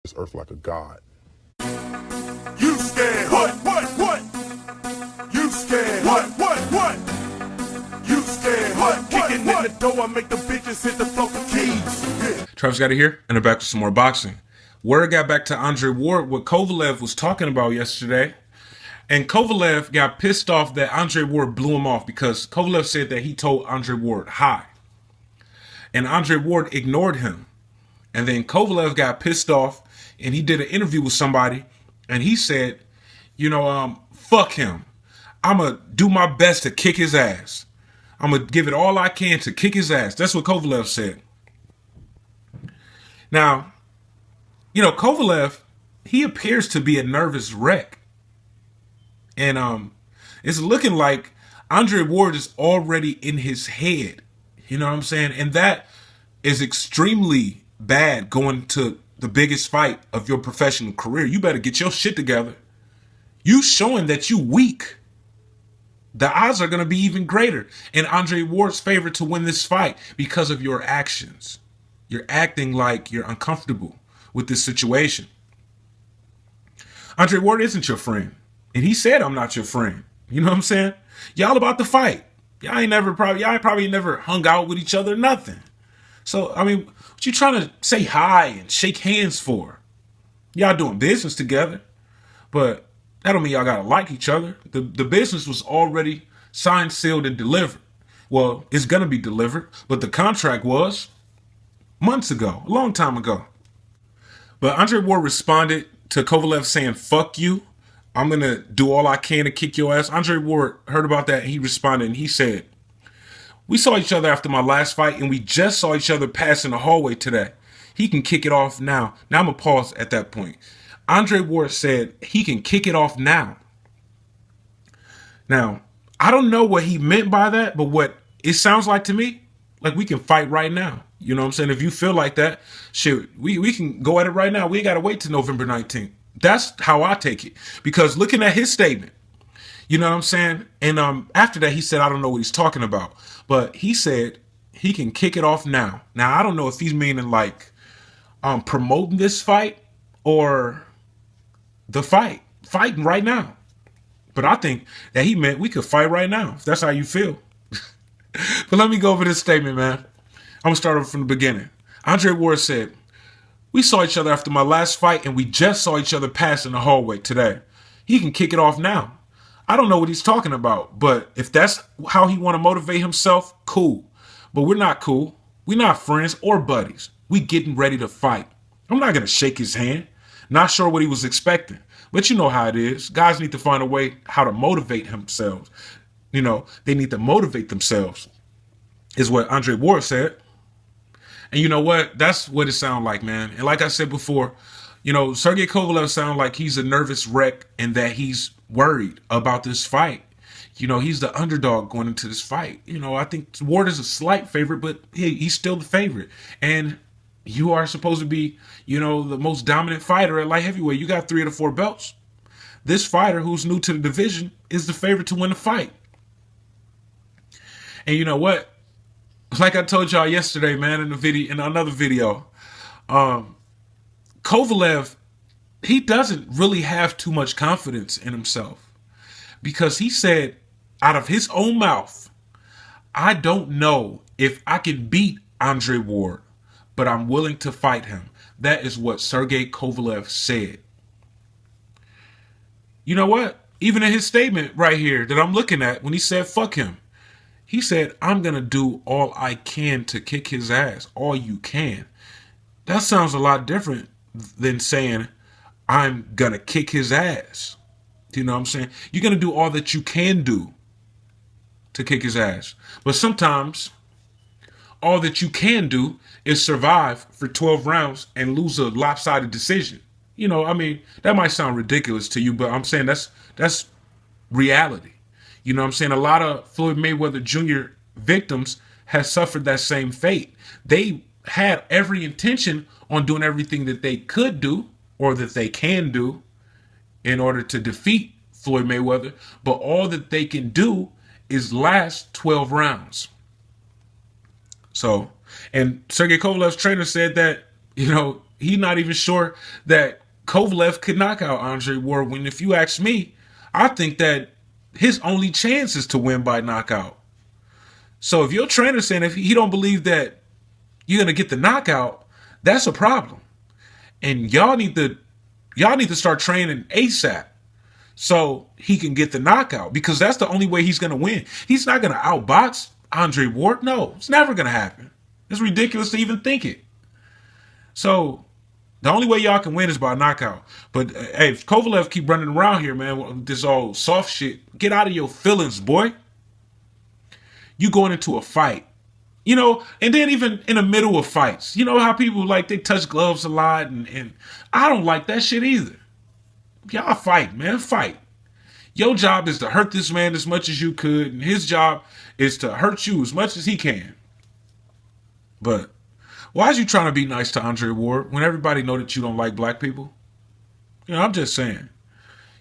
this earth like a god. You scared? What? You scared? What? You scared? What? Kicking in the door, I make the bitches hit the floor for keys. Yeah. Travis got it here, and I'm back with some more boxing. Word got back to Andre Ward, what Kovalev was talking about yesterday. And Kovalev got pissed off that Andre Ward blew him off because Kovalev said that he told Andre Ward hi. And Andre Ward ignored him. And then Kovalev got pissed off and he did an interview with somebody and he said, fuck him. I'm going to do my best to kick his ass. I'm going to give it all I can to kick his ass. That's what Kovalev said. Now, Kovalev, he appears to be a nervous wreck. And it's looking like Andre Ward is already in his head. You know what I'm saying? And that is extremely bad going to the biggest fight of your professional career. You better get your shit together. You showing that you weak. The odds are going to be even greater in Andre Ward's favor to win this fight because of your actions. You're acting like you're uncomfortable with this situation. Andre Ward isn't your friend. And he said, I'm not your friend. You know what I'm saying? Y'all about to fight. Y'all probably never hung out with each other, nothing. So, what you trying to say hi and shake hands for? Y'all doing business together, but that don't mean y'all gotta like each other. The business was already signed, sealed, and delivered. Well, it's gonna be delivered, but the contract was months ago, a long time ago. But Andre Ward responded to Kovalev saying, fuck you. I'm going to do all I can to kick your ass. Andre Ward heard about that and he responded and he said, we saw each other after my last fight and we just saw each other pass in the hallway today. He can kick it off now. Now I'm going to pause at that point. Andre Ward said he can kick it off now. Now, I don't know what he meant by that, but what it sounds like to me, like we can fight right now. You know what I'm saying? If you feel like that, shit, we can go at it right now. We ain't got to wait till November 19th. That's how I take it. Because looking at his statement, you know what I'm saying? And after that, he said, I don't know what he's talking about. But he said he can kick it off now. Now, I don't know if he's meaning like promoting this fight or the fight. Fighting right now. But I think that he meant we could fight right now, if that's how you feel. But let me go over this statement, man. I'm going to start over from the beginning. Andre Ward said, we saw each other after my last fight and we just saw each other pass in the hallway today. He can kick it off now. I don't know what he's talking about, but if that's how he want to motivate himself, cool. But we're not cool. We're not friends or buddies. We getting ready to fight. I'm not going to shake his hand. Not sure what he was expecting, but you know how it is. Guys need to find a way how to motivate themselves. They need to motivate themselves is what Andre Ward said. And you know what? That's what it sounds like, man. And like I said before, Sergey Kovalev sounds like he's a nervous wreck and that he's worried about this fight. He's the underdog going into this fight. I think Ward is a slight favorite, but he's still the favorite. And you are supposed to be, the most dominant fighter at light heavyweight. You got 3 of the 4 belts. This fighter who's new to the division is the favorite to win the fight. And you know what? Like I told y'all yesterday, man, in another video, Kovalev, he doesn't really have too much confidence in himself because he said out of his own mouth, I don't know if I can beat Andre Ward, but I'm willing to fight him. That is what Sergey Kovalev said. You know what? Even in his statement right here that I'm looking at when he said, fuck him, he said, I'm going to do all I can to kick his ass. All you can. That sounds a lot different than saying, I'm going to kick his ass. You know what I'm saying? You're going to do all that you can do to kick his ass. But sometimes all that you can do is survive for 12 rounds and lose a lopsided decision. That might sound ridiculous to you, but I'm saying that's reality. You know what I'm saying? A lot of Floyd Mayweather Jr. victims have suffered that same fate. They had every intention on doing everything that they could do or that they can do in order to defeat Floyd Mayweather, but all that they can do is last 12 rounds. So, and Sergey Kovalev's trainer said that, He's not even sure that Kovalev could knock out Andre Ward. When, if you ask me, I think that his only chance is to win by knockout. So if your trainer's saying if he don't believe that you're gonna get the knockout, that's a problem. And y'all need to start training ASAP so he can get the knockout, because that's the only way he's gonna win. He's not gonna outbox Andre Ward. No, it's never gonna happen. It's ridiculous to even think it. So the only way y'all can win is by knockout. But hey, if Kovalev keep running around here, man, with this all soft shit, get out of your feelings, boy. You going into a fight, you know, and then even in the middle of fights, you know how people like they touch gloves a lot, and I don't like that shit either. Y'all fight, man, fight. Your job is to hurt this man as much as you could, and his job is to hurt you as much as he can. But why is you trying to be nice to Andre Ward when everybody know that you don't like black people? You know, I'm just saying.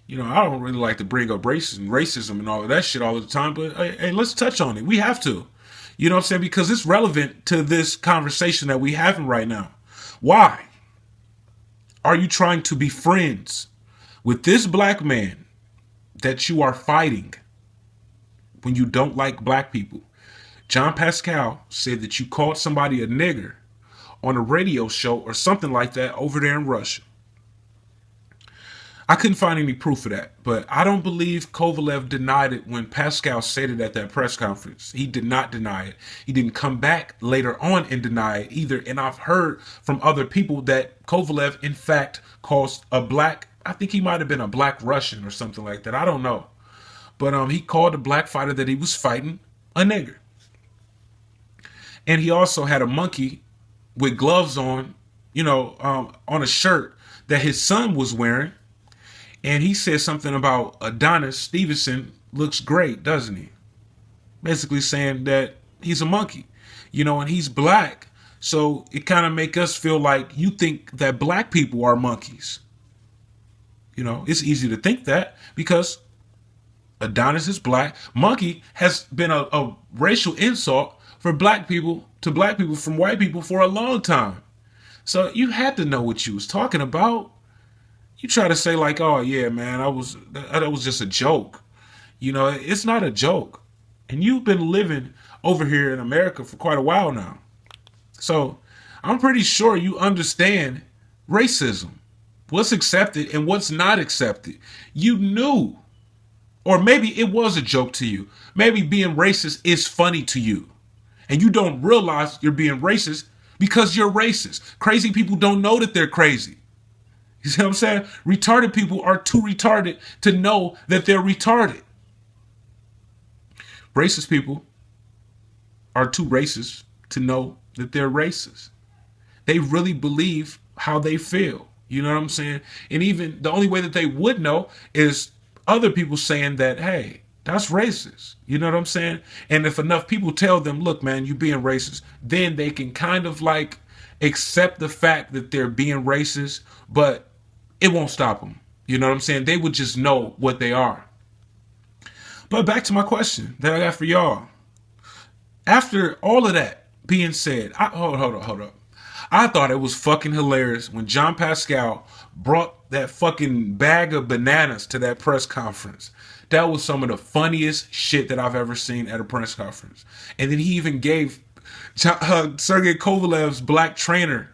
You know, I don't really like to bring up racism and all of that shit all the time, but hey, let's touch on it. We have to. You know what I'm saying? Because it's relevant to this conversation that we having right now. Why are you trying to be friends with this black man that you are fighting when you don't like black people? John Pascal said that you called somebody a nigger on a radio show or something like that over there in Russia. I couldn't find any proof of that, but I don't believe Kovalev denied it when Pascal said it at that press conference. He did not deny it. He didn't come back later on and deny it either. And I've heard from other people that Kovalev, in fact, calls a black, I think he might have been a black Russian or something like that. I don't know. But he called the black fighter that he was fighting a nigger. And he also had a monkey with gloves on, you know, on a shirt that his son was wearing. And he said something about Adonis Stevenson looks great, doesn't he? Basically saying that he's a monkey, you know, and he's black. So it kind of make us feel like you think that black people are monkeys. You know, it's easy to think that because Adonis is black. Monkey has been a racial insult for black people to black people from white people for a long time. So you had to know what you was talking about. You try to say like, oh yeah, man, that was just a joke. You know, it's not a joke. And you've been living over here in America for quite a while now. So I'm pretty sure you understand racism, what's accepted and what's not accepted. You knew, or maybe it was a joke to you. Maybe being racist is funny to you. And you don't realize you're being racist because you're racist. Crazy people don't know that they're crazy. You see what I'm saying? Retarded people are too retarded to know that they're retarded. Racist people are too racist to know that they're racist. They really believe how they feel. You know what I'm saying? And even the only way that they would know is other people saying that, hey, that's racist. You know what I'm saying? And if enough people tell them, look, man, you being racist, then they can kind of like accept the fact that they're being racist, but it won't stop them. You know what I'm saying? They would just know what they are. But back to my question that I got for y'all. After all of that being said, hold up. I thought it was fucking hilarious when John Pascal brought that fucking bag of bananas to that press conference. That was some of the funniest shit that I've ever seen at a press conference. And then he even gave Sergey Kovalev's black trainer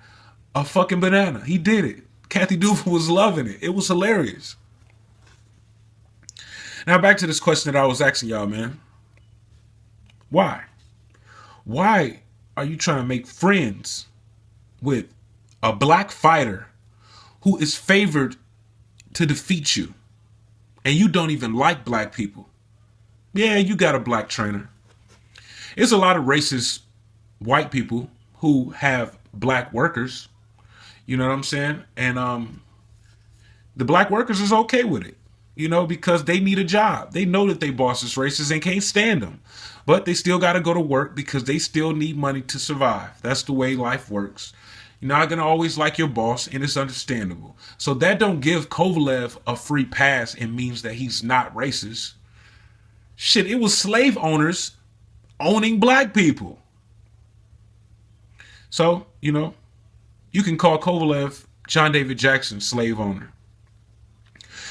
a fucking banana. He did it. Kathy Duval was loving it. It was hilarious. Now back to this question that I was asking y'all, man. Why? Why are you trying to make friends with a black fighter who is favored to defeat you? And you don't even like black people. Yeah, you got a black trainer. There's a lot of racist white people who have black workers. You know what I'm saying? And the black workers is okay with it, you know, because they need a job. They know that they boss is racist and can't stand them. But they still got to go to work because they still need money to survive. That's the way life works. You're not going to always like your boss, and it's understandable. So that don't give Kovalev a free pass and means that he's not racist. Shit, it was slave owners owning black people. So, you know, you can call Kovalev John David Jackson slave owner.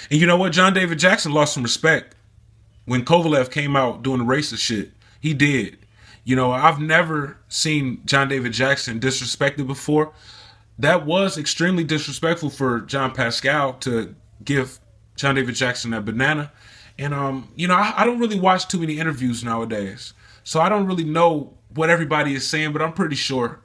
And you know what? John David Jackson lost some respect when Kovalev came out doing the racist shit. He did. You know, I've never seen John David Jackson disrespected before. That was extremely disrespectful for John Pascal to give John David Jackson that banana. And, you know, I don't really watch too many interviews nowadays. So I don't really know what everybody is saying, but I'm pretty sure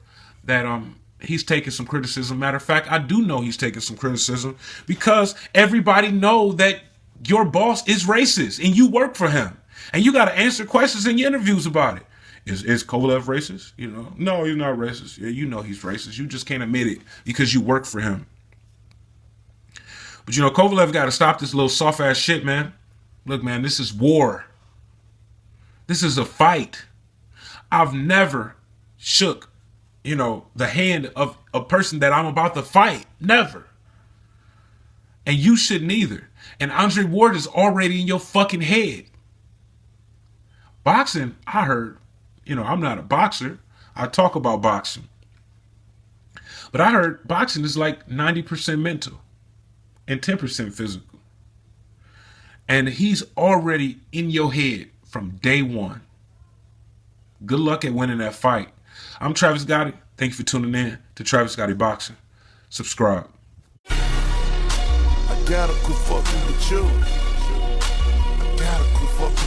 that he's taking some criticism. Matter of fact, I do know he's taking some criticism because everybody know that your boss is racist and you work for him. And you got to answer questions in your interviews about it. Is Kovalev racist? You know, no, he's not racist. Yeah, you know he's racist. You just can't admit it because you work for him. But, you know, Kovalev got to stop this little soft-ass shit, man. Look, man, this is war. This is a fight. I've never shook, you know, the hand of a person that I'm about to fight. Never. And you shouldn't either. And Andre Ward is already in your fucking head. Boxing, I heard, you know, I'm not a boxer. I talk about boxing. But I heard boxing is like 90% mental and 10% physical. And he's already in your head from day one. Good luck at winning that fight. I'm Travis Gotti. Thank you for tuning in to Travis Gotti Boxing. Subscribe. I gotta quit fucking with you. I gotta quit fucking